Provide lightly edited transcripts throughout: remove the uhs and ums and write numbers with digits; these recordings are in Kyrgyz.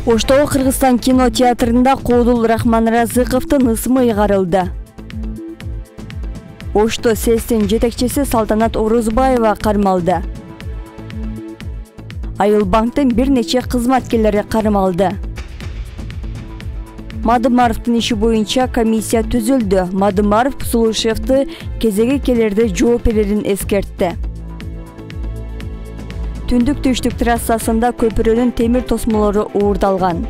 Оштогу Кыргызстан кинотеатрында Кодул Рахманразыковдун ысымы ыйгарылды. Ошто СЭСтин жетекчиси Салтанат Орозбаева кармалды. Айылбанктын бир нече кызматкерлери кармалды. Мадымаровдун иши боюнча комиссия түзүлдү. Мадымаров Сулушевди кезеги келерде жооп берерин эскертти. Түндүк-түштүк трассасында көпүрөнүн темир тосмолору уурдалган.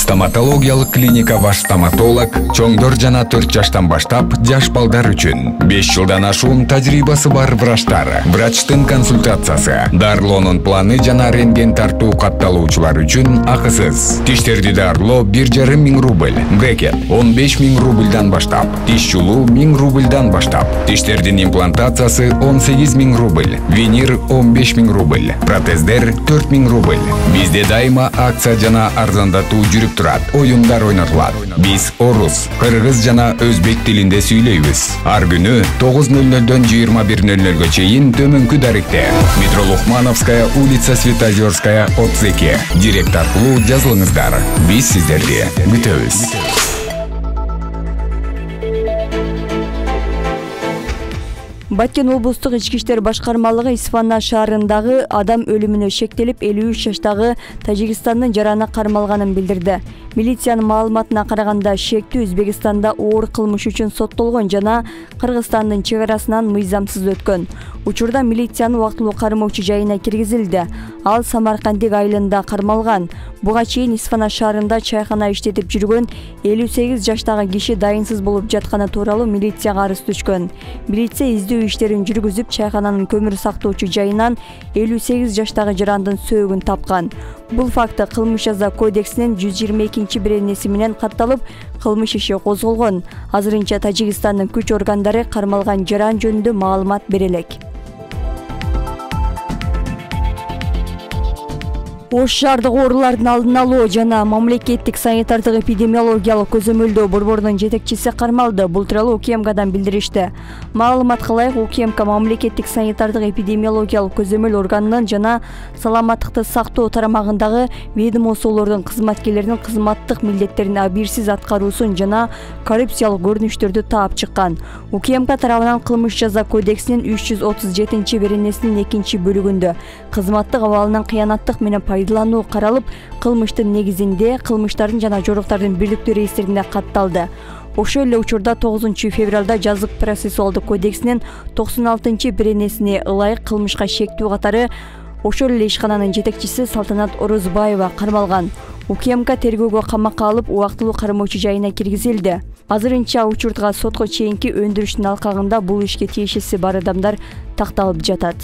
Стоматологиялык клиника Ваш стоматолог чоңдор жана 4 жаштан баштап жаш балдар үчүн 5 жылдан ашуун тажрыйбасы бар врачтар. Врачтын консультациясы, дарылоонун планы жана рентген тартуу катталуучулар үчүн акысыз. Тиштерди дарылоо 1,5 миң рубль, брекет 15 миң рубльдан баштап, тиш жулуу 1000 рубльдан баштап, тиштердин имплантациясы 18 миң рубль, винир 15 миң рубль, протездер 4 миң рубль. Бизде дайыма акция жана арзандатуу жүрүп турат, оюндар ойнотулат. Биз орус, кыргыз жана өзбек тилинде сүйлөйбүз. Ар күнү 9:00-дөн 21:00-га чейин төмөнкү даректе. Метро Лухмановская, улица Светозерская, 32. Директ аркылуу жазылыңыздар. Биз сиздерди күтөбүз. Баткен облустук ички иштер башкармалыгы Исфана шаарындагы адам өлүмүнө шектелип 53 жаштагы Тажикстандын жараны кармалганын билдирди. Милициянын маалыматына караганда шектүү Өзбекстанда оор кылмыш үчүн соттолгон жана Кыргызстандын чек арасынан мыйзамсыз өткөн. Учурда милициянын убактылуу кармоочу жайына киргизилди. Ал Самаркандик айылында кармалган. Буга чейин Исфана шаарында чайкана иштетип жүргөн 58 жаштагы киши дайынсыз болуп жатканы тууралуу милицияга арыз түшкөн. Милиция издөө иштерин жүргүзүп, чайкананын көмүр сактоочу жайынан 58 жаштагы жарандын сөөгүн тапкан. Бул факты кылмыш жаза кодексинин 122-беренеси менен катталып, кылмыш иши козголгон. Азырынча Тажикстандын күч органдары кармалган жаран жөнүндө маалымат бере элек. Ош шаардагы оорулардын алдын алуу жана мамлекеттик санитардык эпидемиологиялык көзөмөлдөө борборунун жетекчиси кармалды. Бул тууралуу УКМКдан билдиришти. Маалыматка ылайык, УКМК мамлекеттик санитардык эпидемиологиялык көзөмөл органынын жана саламаттыкты сактоо тарамагындагы ведомстволордун кызматкерлеринин кызматтык милдеттерин абийирсиз аткаруусун жана коррупциялык көрүнүштөрдү таап чыккан. УКМК тарабынан кылмыш жаза кодексинин 337-беренесинин 2-бөлүгүндө кызматтык абалынын кыянаттык менен пайдалануу каралып, кылмыштын негизинде кылмыштардын жана жоруктардын бирдиктүү реестерине катталды. Ошол эле учурда 9 февралда жазык процессуалдык кодексинин 96-беренесине ылайык кылмышка шектүү катары ошол эле ишкананын жетекчиси Салтанат Орозбаева кармалган. УКМК тергөөгө камакка алып, убактылуу кармоочу жайына киргизилди. Азырынча учуртка сотко чейинки өндүрүштүн алкагында бул ишке тиешеси бар адамдар такталып жатат.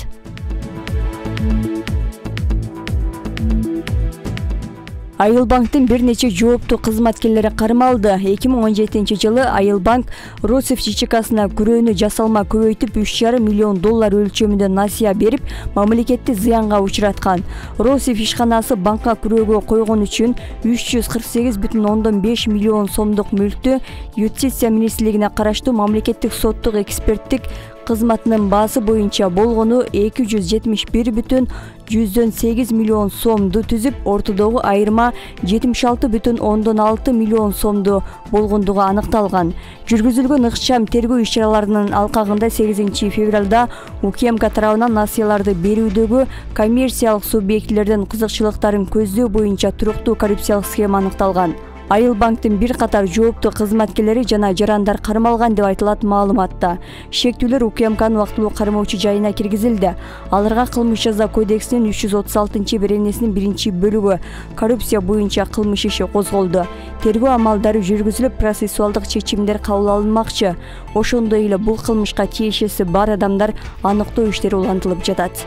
Айылбанктын бир нече жооптуу кызматкерлери кармалды. 2017-жылы Айылбанк Росев ЧЧКсына күрөөнү жасалма көбөйтүп 3,5 миллион доллар өлчөмүндө насыя берип, мамлекетти зыянга учураткан. Росев ишканасы банкка күрөөгө койгон үчүн 348,5 миллион сомдук мүлктү Юстиция министрлигине караштуу мамлекеттик соттук эксперттик кызматынын баасы боюнча болгону 271,8 миллион сомду түзүп, ортодогу айырма 76,6 миллион сомду болгондугу аныкталган. Жүргүзүлгөн ыкчам тергөө иш-чараларынын алкагында 8 февралда УКМК тарабынан насыяларды берүүдөгү коммерциялык субъектилердин кызыкчылыктарын көздөө боюнча туруктуу коррупциялык схема аныкталган. Айылбанктын бир катар жооптуу кызматкерлери жана жарандар кармалган деп айтылат маалыматта. Шектүүлөр УКМКнын убактылуу кармоочу жайына киргизилди. Аларга кылмыш жаза кодексинин 336-беренесинин 1-бөлүгү коррупция боюнча кылмыш иши козголду. Тергөө амалдары жүргүзүлүп, процессуалдык чечимдер кабыл алынмакчы. Ошондой эле бул кылмышка тиешеси бар адамдар аныктоо иштери улантылып жатат.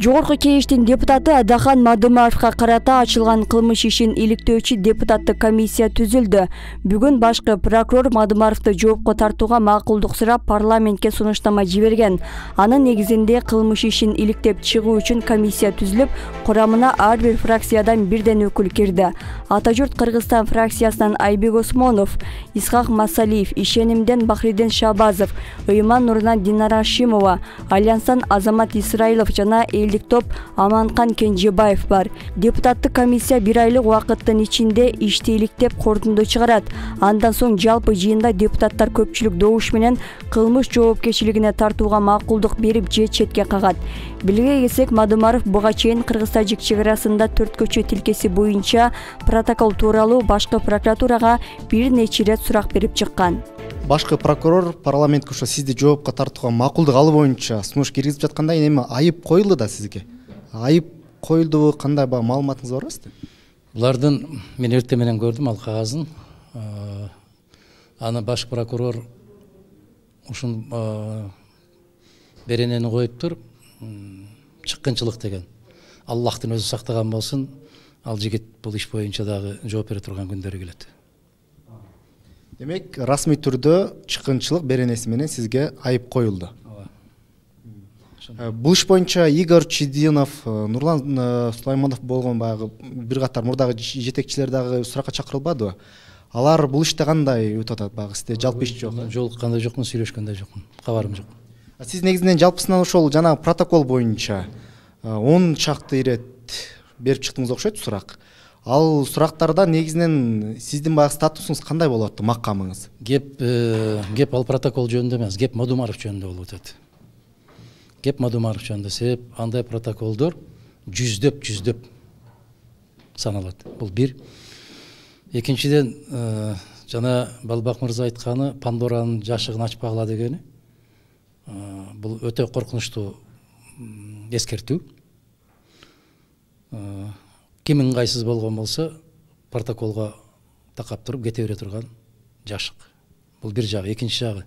Жогорку кеңештин депутаты Адахан Мадымаровго карата ачылган кылмыш ишин иликтөөчү депутаттык комиссия түзүлдү. Бүгүн башкы прокурор Мадымаровду жоопко тартууга макулдук сурап парламентке сунуштама жиберген. Анын негизинде кылмыш ишин иликтеп чыгуу үчүн комиссия түзүлүп, курамына ар бир фракциядан бирден өкүл кирди. Ата журт Кыргызстан фракциясынан Айбек Осмонов, Исхак Масалиев, Ишенимден Бахриден Шабазов, Ыйман Нурунан Динара Шимова, Альянстан Азамат Исраилов жана элдик топ Аманкан Кенжебаев бар. Депутаттык комиссия бир айлык убакыттын ичинде ишти иликтеп корутунду чыгарат. Андан соң жалпы жыйында депутаттар көпчүлүк добуш менен кылмыш жоопкерчилигине тартууга макулдук берип же четке кагат. Билге келсек, Мадымаров буга чейин Кыргыз-Тажик чек арасында 4 көчө тилкеси боюнча протокол тууралуу башкы прокуратурага бир нече ирет сурак берип чыккан. Башкы прокурор парламентке ошо сизди жоопко тартууга макулдук алуу боюнча сунуш киргизип жатканда эми айып коюлду да сизге. Айып коюлдубу, кандай маалыматыңыз барбы сизде? Булардын мен эртең менен көрдүм ал кагазын. Аны баш прокурор ушун беренени коюп туруп, чыккынчылык деген. Аллахтын өзү сактаган болсун, ал жигит бул иш боюнча дагы жооп бере турган күндөрү келет. Демек, расмий түрдө чыккынчылык беренеси менен сизге айып коюлду. Бул иш боюнча Игорь Чидинов, Нурлан Сулайманов болгон баягы бир катар мурдагы жетекчилер дагы суракка чакырылбадыбы? Алар бул иште кандай өтүп атат багы? Сизде жалпы иш жок. Жолуккандай жокмун, сүйлөшкөндөй жокмун. Кабарым жок. Сиз негизинен жалпысынан ошол жана протокол боюнча 10 чакты ирет берип чыктыңыз окшойт сурак. Ал сурактарда негизинен сиздин баягы статусуңуз кандай болуп атты, макамыңыз? Геп ал протокол жөнүндө эмес, геп Мадымаров жөнүндө болуп атат. Геп Мадымаров жөнүндө, себеп андай протоколдор жүздөп саналат. Бул бир. Экинчиден, жана Балбак мырза айтканы, Пандоранын жашыгын ачпагыла дегени. Бул өтө коркунучтуу эскертүү. Ким ыңгайсыз болгон болсо, протоколго такап туруп кете бере турган жашык. Бул бир жагы. Экинчи жагы,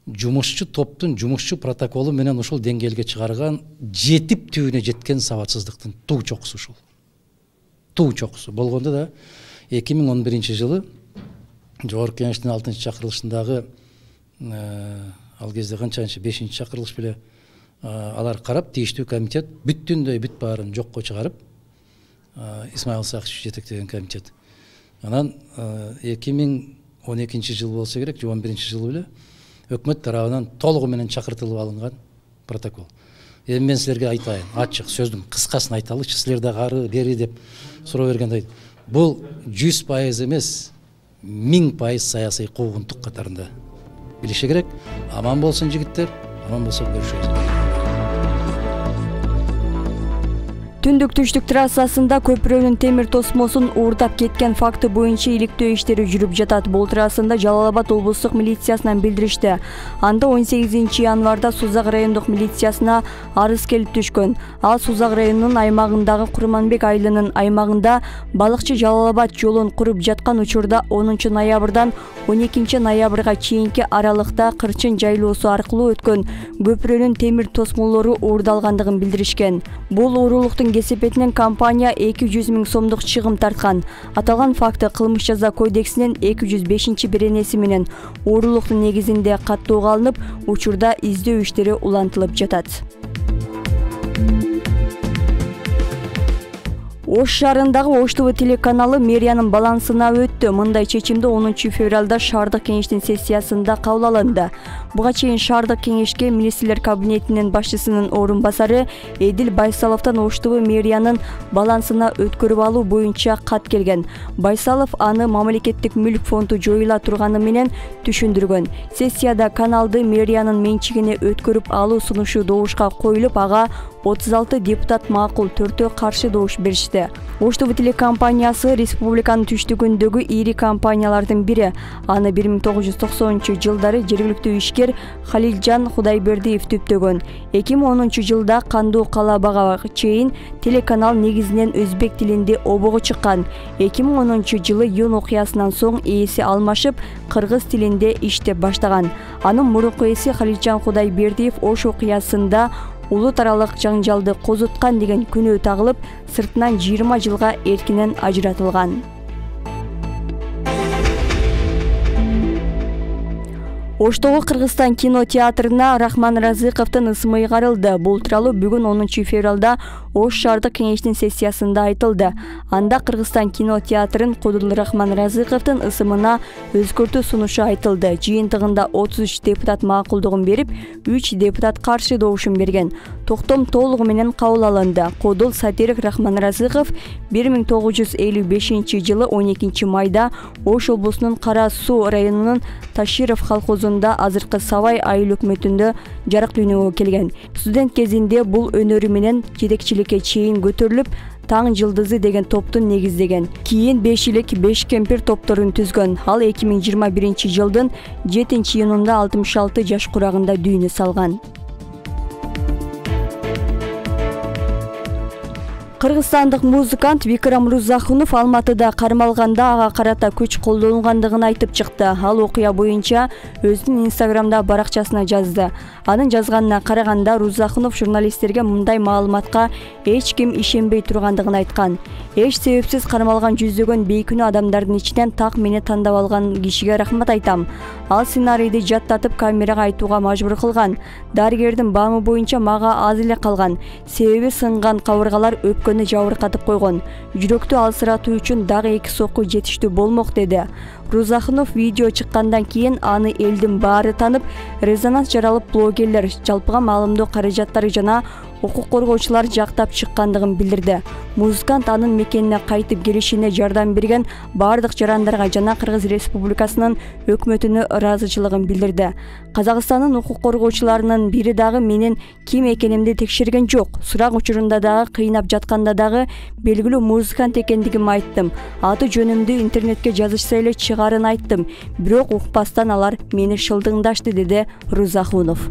жумушчу топтун жумушчу протоколу менен ушул деңгээлге чыгарган жетип түбүнө жеткен сабатсыздыктын туу чокусу ушул. Туу чокусу болгондо да 2011 жылы Жогорку Кеңештин 6-чакырылышындагы ал кезде канчанчы 5-чакырылыш беле алар карап, тийиштүү комитет бүттүндөй бүт баарын жокко чыгарып, Исмаил Сакчиев жетектеген комитет. Анан 2012 жыл болсо керек, 2011 жылы беле өкмөт тарабынан толугу менен чакыртылып алынган протокол. Эми мен силерге айтайын, ачык сөздүн кыскасын айталычы, силер да ары бери деп суроо бергенде, бул 100% эмес, 1000% саясий куугунтук катарында билиши керек. Аман болсун жигиттер, аман болсо көрүшөбүз. Түндүк түштүк трассасында көпүрөнүн темир тосмосун уурдап кеткен факты боюнча иликтөө иштери жүрүп жатат. Бул трассада Жалал-Абад облустук милициясынан билдиришти. Анда 18 январда Сузак райондук милициясына арыз келип түшкөн. Ал Сузак районунун аймагындагы Курманбек айылынын аймагында балыкчы Жалал-Абад жолун куруп жаткан учурда 10 ноябрдан 12 ноябрга чейинки аралыкта кырчын жайлоосу аркылуу өткөн көпүрөнүн темир тосмолору уурдалгандыгын билдиришкен. Бул уурулуктун кесепетинен компания 200 000 сомдук чыгым тарткан. Аталган факты кылмыш жаза кодексинин 205 беренеси менен уурулуктун негизинде каттоого алынып, учурда издөө иштери улантылып жатат. Ош шаарындагы Ош ТВ телеканалы мэриянын балансына өттү. Мындай чечимди 10 февралда шаардык кеңештин сессиясында кабыл алынды. Буга чейин шаардык кеңешке министрлер кабинетинин башчысынын орун басары Эдил Байсаловдон Ош ТВ мэриянын балансына өткөрүп алуу боюнча кат келген. Байсалов аны мамлекеттик мүлк фонду жоюла турганы менен түшүндүргөн. Сессияда каналды мэриянын менчигине өткөрүп алуу сунушу добушка коюлуп, ага 36 депутат макул, 4-өө каршы добуш беришти. Ош ТВ телекомпаниясы республиканын түштүгүндөгү ири компаниялардын бири. Аны 1990-жылдары жергиликтүү ишкер Халилжан Кудайбердиев түптөгөн. 2010 жылда Кандуу Калабага чейин телеканал негизинен өзбек тилинде обого чыккан. 2010 жылы июнь окуясынан соң ээси алмашып, кыргыз тилинде иштеп баштаган. Анын мурунку ээси Халилжан Кудайбердиев Ош окуясында улут аралык жаңжалды козуткан деген күнөө тагылып, сыртынан 20 жылга эркинен ажыратылган. Оштогу Кыргызстан кинотеатрына Рахман Разыковдун ысымы ыйгарылды. Бул тууралуу бүгүн 10 февралда Ош шаардык кеңештин сессиясында айтылды. Анда Кыргызстан кинотеатрын Кудулу Рахман Разыковдун ысымына өзгөртүү сунушу айтылды. Жыйынтыгында 33 депутат макулдугун берип, 3 депутат каршы добушун берген. Токтом толугу менен кабыл алынды. Кудул сатирик Рахман Разыков 1955 жылы 12 майда Ош облусунун Кара Суу районунун Таширов колхозунда азыркы Сабай айыл өкмөтүндө жарык дүйнөгө келген. Студент кезинде бул өнөрү менен жетекчиликке чейин көтөрүлүп, Таң жылдызы деген топтун негиздеген. Кийин 5 илик 5 кемпир топторун түзгөн. Ал 2021 жылдын 7-июнунда 66 жаш курагында дүйнө салган. Кыргызстандык музыкант Викрам Рузахунов Алматыда кармалганда ага карата күч колдонулгандыгын айтып чыкты. Ал окуя боюнча өзүнүн Инстаграмда баракчасына жазды. Анын жазганына караганда Рузахунов журналисттерге мындай маалыматка эч ким ишенбей тургандыгын айткан. Эч себепсиз кармалган жүздөгөн бейкүнөө адамдардын ичинен так мени тандап алган кишиге рахмат айтам. Ал сценарийди жаттатып камерага айтууга мажбур кылган. Дарыгердин баамы боюнча мага аз эле калган. Себеби сынган кабыргалар өпкөнү жабыркатып койгон. Жүрөктү алсыратуу үчүн дагы 2 сокку жетиштүү болмок деди. Рузахунов видео чыккандан кийин аны элдин баары танып, резонанс жаралып, блогерлер жалпыга маалымдоо каражаттары жана укук коргоочулар жактап чыккандыгын билдирди. Музыкант анын мекенине кайтып келишине жардам берген бардык жарандарга жана Кыргыз Республикасынын өкмөтүнө ыраазычылыгын билдирди. Казакстандын укук коргоочуларынын бири дагы менин ким экенимди текшерген жок. Сурак учурунда дагы кыйнап жатканда дагы белгилүү музыкант экендигимди айттым. Аты жөнүмдү интернетке жазышса эле чыгарын айттым. Бирок укпастан алар мени шылдыңдашты, деди Рузахунов.